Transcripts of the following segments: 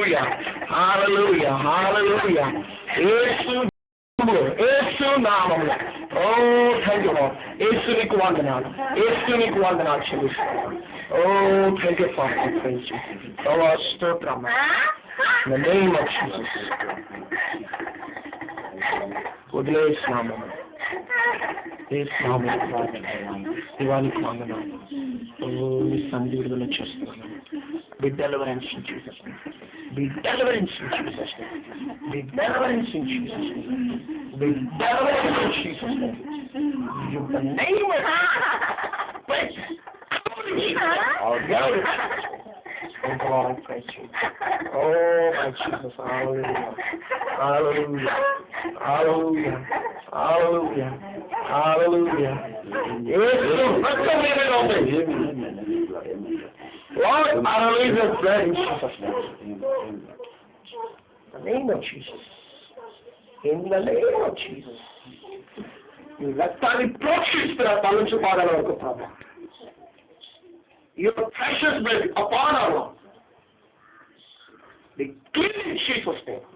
Hallelujah. Hallelujah. Hallelujah. Yesu నామములో. Oh thank you lord. Yesu నీకు వందనాలు. యేసు నీకు వందనాలు చెల్లిస్తున్నాను. Oh thank you father. Praise you. ఓ స్తోత్రం. In the name of Jesus. వదిలేస్తున్నాము. దివానికి వందనాలు. ఓ నీ సంధి విడుదల చేస్తున్నాను. Big deliverance in Jesus name. Big deliverance in Jesus name. Big deliverance in Jesus name. Big deliverance in Jesus' name. In the name of praise. Oh, God. Thank you, Lord. I praise you. Oh, my Jesus. Hallelujah. Hallelujah. Hallelujah. Hallelujah. Hallelujah. Yes, let's come in and open. Lord, hallelujah. Praise in Jesus' name. In the name of Jesus. In the name of Jesus. You రక్తాన్ని ప్రోక్షిస్తున్న తల నుంచి పాదాల వరకు ప్రభా. Your precious blood upon our Lord. Be clean in Jesus' name.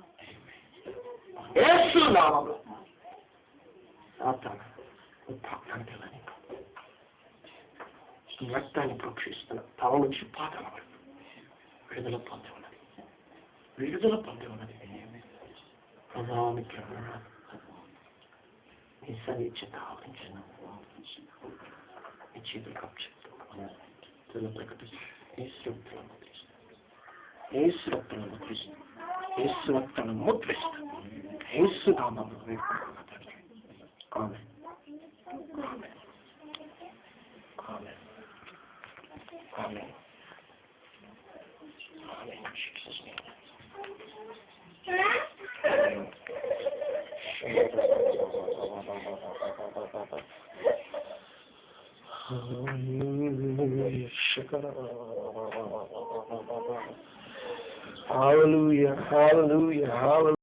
యేసు నామములో. సాతాను ఉత్థానంతలని. రక్తాన్ని ప్రోక్షిస్తున్న తల నుంచి పాదాల వరకు విడుదల పొంది ఉన్నది. విడుదల పొంది ఉన్నది. ప్రభావానికి నీ సన్నిధిని ఆవరించిన నీ చేతులు కప్పు ప్రకటిస్తూ యేసు రక్తంలో క్రీస్తు యేసు రక్తంలో ముద్రిస్తూ యేసు నామములో వేడుకుంటున్నా తండ్రి. Amen. Amen. Amen. Amen. Amen. Jesus name. Hallelujah. Hallelujah. Hallelujah. Hallelujah.